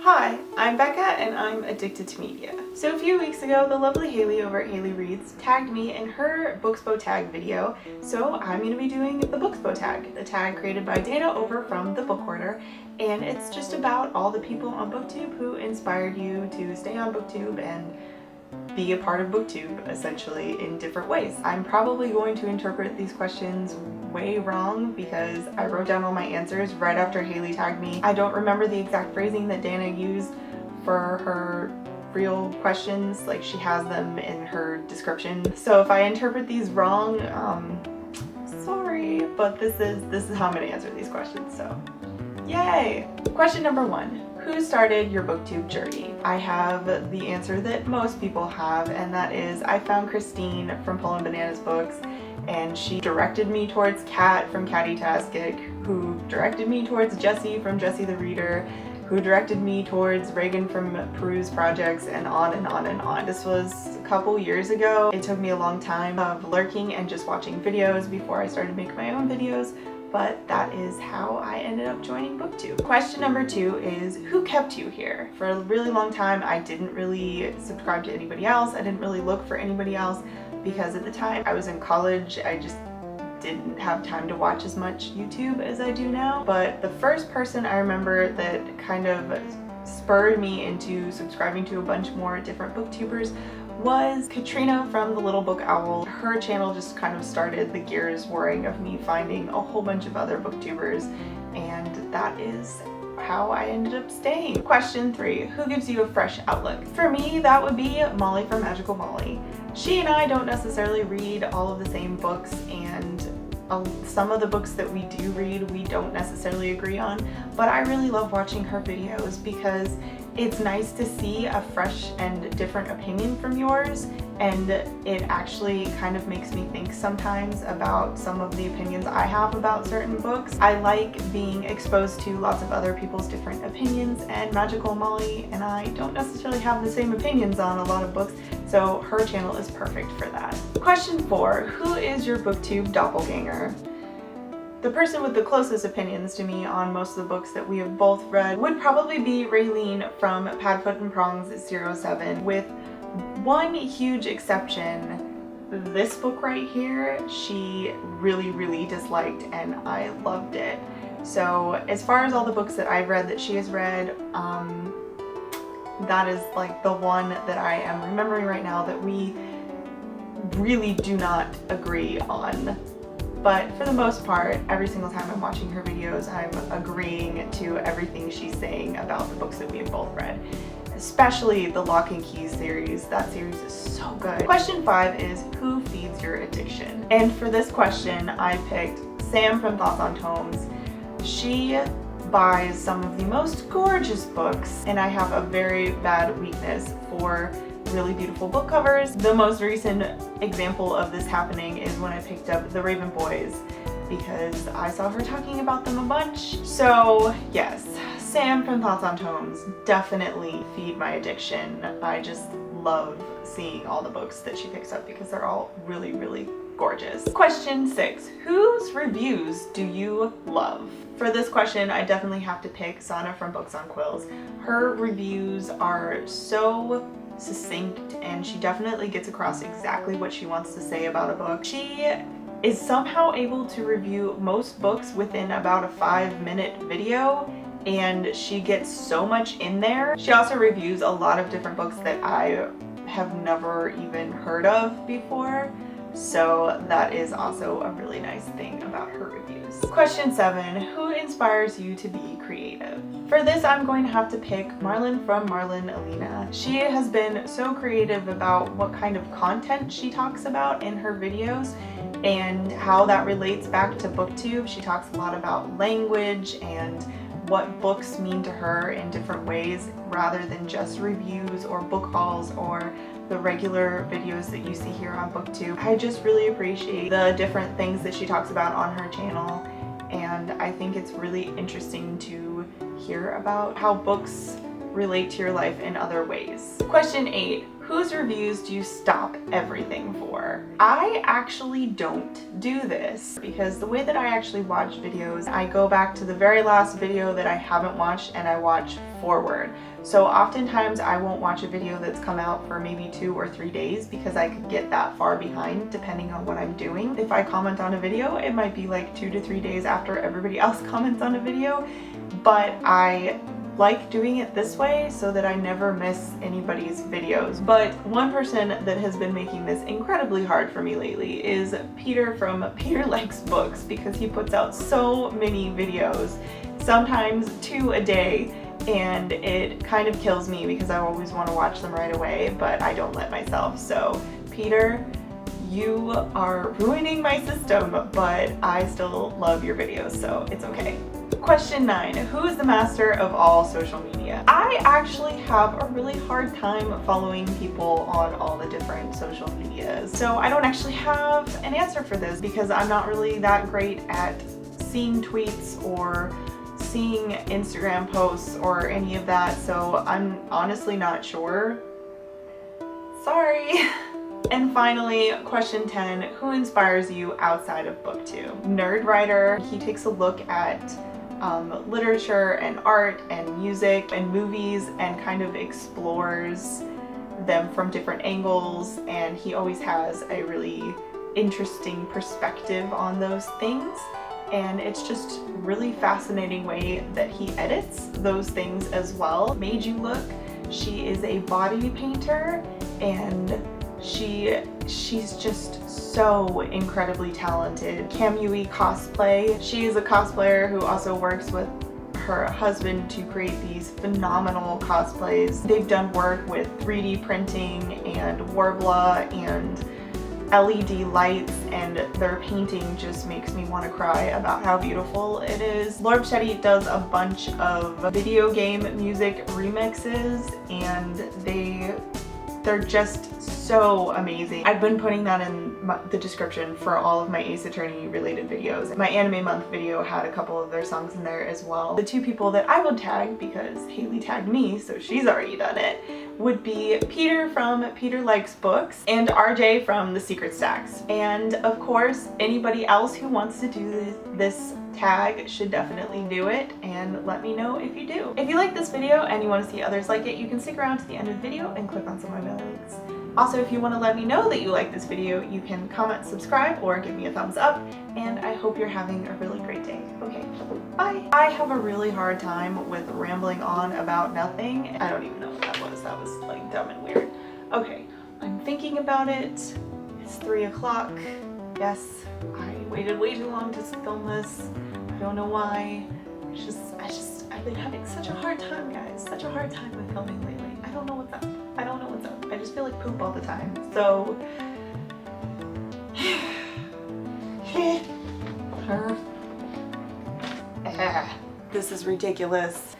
Hi, I'm Becca and I'm addicted to media. So a few weeks ago, the lovely Haley over at Halley Reads tagged me in her Bookspo Tag video, so I'm going to be doing the Bookspo Tag, the tag created by Dana over from TheBookHoarder, and it's just about all the people on Booktube who inspired you to stay on Booktube and be a part of Booktube, essentially, in different ways. I'm probably going to interpret these questions way wrong because I wrote down all my answers right after Haley tagged me. I don't remember the exact phrasing that Dana used for her real questions, like she has them in her description. So if I interpret these wrong, sorry, but this is how I'm gonna answer these questions, so yay! Question number 1. Who started your Booktube journey? I have the answer that most people have, and that is I found Christine from Pullin' Bananas Books, and she directed me towards Kat from Catty Taskic, who directed me towards Jessie from Jessie the Reader, who directed me towards Reagan from Peruse Projects, and on and on and on. This was a couple years ago. It took me a long time of lurking and just watching videos before I started making my own videos, but that is how I ended up joining Booktube. Question number 2 is, who kept you here? For a really long time, I didn't really subscribe to anybody else. I didn't really look for anybody else because at the time I was in college. I just didn't have time to watch as much YouTube as I do now. But the first person I remember that kind of spurred me into subscribing to a bunch more different booktubers was Katrina from The Little Book Owl. Her channel just kind of started the gears whirring of me finding a whole bunch of other booktubers, and that is how I ended up staying. Question 3. Who gives you a fresh outlook? For me, that would be Molly from Magical Molly. She and I don't necessarily read all of the same books, and some of the books that we do read we don't necessarily agree on, but I really love watching her videos because it's nice to see a fresh and different opinion from yours, and it actually kind of makes me think sometimes about some of the opinions I have about certain books. I like being exposed to lots of other people's different opinions, and Magical Molly and I don't necessarily have the same opinions on a lot of books, so her channel is perfect for that. Question 4. Who is your Booktube doppelganger? The person with the closest opinions to me on most of the books that we have both read would probably be Raylene from Padfoot and Prongs 07, with one huge exception. This book right here, she really disliked, and I loved it. So as far as all the books that I've read that she has read, that is like the one that I am remembering right now that we really do not agree on. But for the most part, every single time I'm watching her videos, I'm agreeing to everything she's saying about the books that we have both read. Especially the Lock and Key series. That series is so good. Question 5 is, who feeds your addiction? And for this question, I picked Sam from Thoughts on Tomes. She buys some of the most gorgeous books, and I have a very bad weakness for really beautiful book covers. The most recent example of this happening is when I picked up The Raven Boys, because I saw her talking about them a bunch. So yes, Sam from Thoughts on Tomes definitely feed my addiction. I just love seeing all the books that she picks up because they're all really gorgeous. Question 6. Whose reviews do you love? For this question, I definitely have to pick Sana from Books on Quills. Her reviews are so succinct, and she definitely gets across exactly what she wants to say about a book. She is somehow able to review most books within about a 5-minute video, and she gets so much in there. She also reviews a lot of different books that I have never even heard of before, so that is also a really nice thing about her reviews. Question 7. Who inspires you to be creative? For this, I'm going to have to pick Marlon from Marlon Alina. She has been so creative about what kind of content she talks about in her videos and how that relates back to Booktube. She talks a lot about language and what books mean to her in different ways rather than just reviews or book hauls or the regular videos that you see here on Booktube. I just really appreciate the different things that she talks about on her channel, and I think it's really interesting to hear about how books relate to your life in other ways. Question 8. Whose reviews do you stop everything for? I actually don't do this because the way that I actually watch videos, I go back to the very last video that I haven't watched and I watch forward. So oftentimes I won't watch a video that's come out for maybe 2 or 3 days because I could get that far behind depending on what I'm doing. If I comment on a video, it might be like 2 to 3 days after everybody else comments on a video, but I like doing it this way so that I never miss anybody's videos. But one person that has been making this incredibly hard for me lately is Peter from Peter Likes Books, because he puts out so many videos, sometimes 2 a day, and it kind of kills me because I always want to watch them right away, but I don't let myself. So Peter, you are ruining my system, but I still love your videos, so it's okay. Question 9. Who is the master of all social media? I actually have a really hard time following people on all the different social medias. So I don't actually have an answer for this because I'm not really that great at seeing tweets or seeing Instagram posts or any of that. So I'm honestly not sure. Sorry. And finally, question 10. Who inspires you outside of Booktube? Nerd Writer. He takes a look at literature and art and music and movies and kind of explores them from different angles, and he always has a really interesting perspective on those things, and it's just really fascinating way that he edits those things as well. Made You Look, she is a body painter and she's just so incredibly talented. Kamui Cosplay, she is a cosplayer who also works with her husband to create these phenomenal cosplays. They've done work with 3D printing and Worbla and LED lights, and their painting just makes me want to cry about how beautiful it is. Lord Shetty does a bunch of video game music remixes, and they're just so amazing. I've been putting that in the description for all of my Ace Attorney related videos. My anime month video had a couple of their songs in there as well. The 2 people that I will tag, because Haley tagged me, so she's already done it, would be Peter from Peter Likes Books and RJ from The Secret Stacks. And of course, anybody else who wants to do this tag should definitely do it, and let me know if you do. If you like this video and you want to see others like it, you can stick around to the end of the video and click on some of my links. Also, if you want to let me know that you like this video, you can comment, subscribe, or give me a thumbs up, and I hope you're having a really great day. Okay, bye! I have a really hard time with rambling on about nothing. I don't even know what that was. That was like dumb and weird. Okay, I'm thinking about it. It's 3 o'clock. Yes, I waited way too long to film this. I don't know why. I've been having such a hard time, guys. Such a hard time with filming lately. I don't know what's up. I don't know what's up. I just feel like poop all the time. So, this is ridiculous.